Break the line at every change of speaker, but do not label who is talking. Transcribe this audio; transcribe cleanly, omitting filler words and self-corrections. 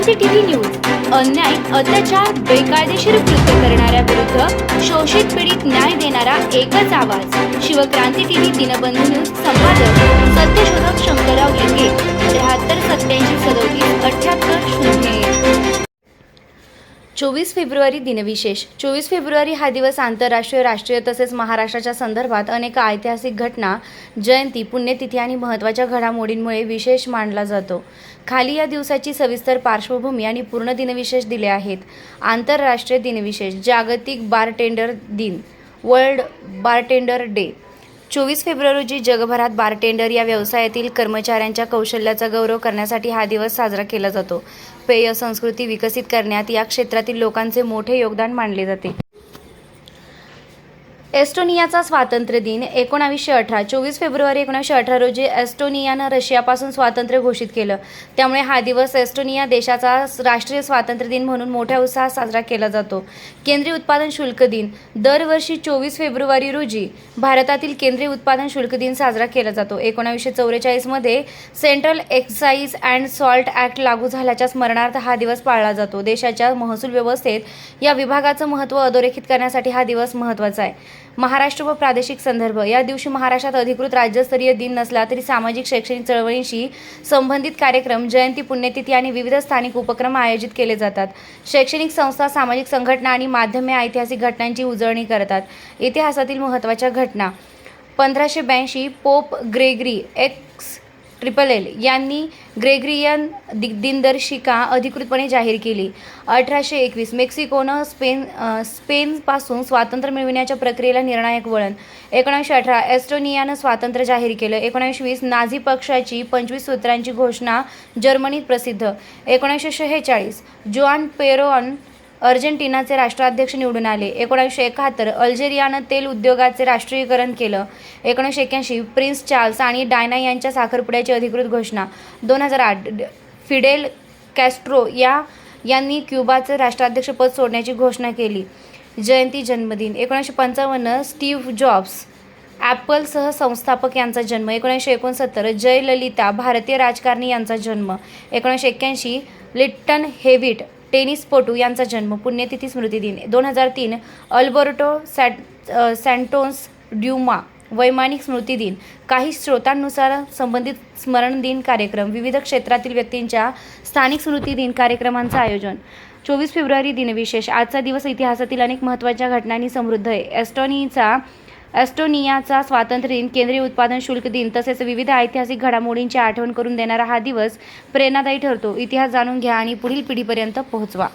Shivkranti TV news अन्याय, अत्याचार, बेकायदेशीर कृत्य करणाऱ्या विरुद्ध शोषित पीडित न्याय देणारा एकच आवाज. Shivkranti TV Dinbandhu news. संपादक सत्यशोधक शंकरराव लिंगे. 73873780. 24 फेब्रुवारी दिनविशेष. 24 फेब्रुवारी हा दिवस आंतरराष्ट्रीय, राष्ट्रीय तसेच महाराष्ट्राच्या संदर्भात अनेक ऐतिहासिक घटना, जयंती, पुण्यतिथी आणि महत्त्वाच्या घडामोडींमुळे विशेष मानला जातो. खाली या दिवसाची सविस्तर पार्श्वभूमी आणि पूर्ण दिनविशेष दिले आहेत. आंतरराष्ट्रीय दिनविशेष. जागतिक बारटेंडर दिन, वर्ल्ड बारटेंडर डे. 24 फेब्रुवारी रोजी जगभरात बारटेंडर या व्यवसायातील कर्मचाऱ्यांच्या कौशल्याचा गौरव करण्यासाठी हा दिवस साजरा केला जातो. पेय संस्कृती विकसित करण्यात या क्षेत्रातील लोकांचे मोठे योगदान मानले जाते. एस्टोनियाचा स्वातंत्र्य दिन 1918. 24 फेब्रुवारी 1918 रोजी एस्टोनियानं रशियापासून स्वातंत्र्य घोषित केलं. त्यामुळे हा दिवस एस्टोनिया देशाचा राष्ट्रीय स्वातंत्र्य दिन म्हणून मोठ्या उत्साहात साजरा केला जातो. केंद्रीय उत्पादन शुल्क दिन. दरवर्षी 24 फेब्रुवारी रोजी भारतातील केंद्रीय उत्पादन शुल्क दिन साजरा केला जातो. 1944 मध्ये central excise and salt act लागू झाल्याच्या स्मरणार्थ हा दिवस पाळला जातो. देशाच्या महसूल व्यवस्थेत या विभागाचं महत्त्व अधोरेखित करण्यासाठी हा दिवस महत्त्वाचा आहे. महाराष्ट्र व प्रादेशिक संदर्भ. या दिवशी महाराष्ट्रात अधिकृत राज्यस्तरीय दिन नसला तरी सामाजिक शैक्षणिक चळवळींशी संबंधित कार्यक्रम, जयंती, पुण्यतिथी आणि विविध स्थानिक उपक्रम आयोजित केले जातात. शैक्षणिक संस्था, सामाजिक संघटना आणि माध्यमे ऐतिहासिक घटनांची उजळणी करतात. इतिहासातील महत्त्वाच्या घटना. 1582 पोप ग्रेगरी XLL यांनी ग्रेगरियन दिनदर्शिका अधिकृतपणे जाहीर केली. 1821 मेक्सिकोनं स्पेनपासून स्वातंत्र्य मिळविण्याच्या प्रक्रियेला निर्णायक वळण. 1918 एस्टोनियानं स्वातंत्र्य जाहीर केलं. 1920 नाझी पक्षाची 25 सूत्रांची घोषणा जर्मनीत प्रसिद्ध. 1946 जुआन पेरोन अर्जेंटिनाचे राष्ट्राध्यक्ष निवडून आले. 1971 अल्जेरियानं तेल उद्योगाचे राष्ट्रीयकरण केलं. 1981 प्रिन्स चार्ल्स आणि डायना यांच्या साखरपुड्याची अधिकृत घोषणा. 2008 फिडेल कॅस्ट्रो यांनी क्युबाचं राष्ट्राध्यक्षपद सोडण्याची घोषणा केली. जयंती, जन्मदिन. 1955 स्टीव्ह जॉब्स ॲपल सहसंस्थापक यांचा जन्म. 1969 जयललिता भारतीय राजकारणी यांचा जन्म. 1981 लिट्टन हेविट टेनिसपटू यांचा जन्म. पुण्यतिथी, स्मृतिदिन. 2003 अल्बर्टो सॅन्टोस ड्युमा वैमानिक स्मृतिदिन. काही स्रोतांनुसार संबंधित स्मरणदिन कार्यक्रम, विविध क्षेत्रातील व्यक्तींच्या स्थानिक स्मृतिदिन कार्यक्रमांचं आयोजन. 24 फेब्रुवारी दिनविशेष. आजचा दिवस इतिहासातील अनेक महत्त्वाच्या घटनांनी समृद्ध आहे. एस्टोनियाचा स्वातंत्र्य दिन, केंद्रीय उत्पादन शुल्क दिन तसेच विविध ऐतिहासिक घडामोडींची आठवण करून देणारा हा दिवस प्रेरणादायी ठरतो. इतिहास जाणून घ्या आणि पुढील पिढीपर्यंत पोहोचवा.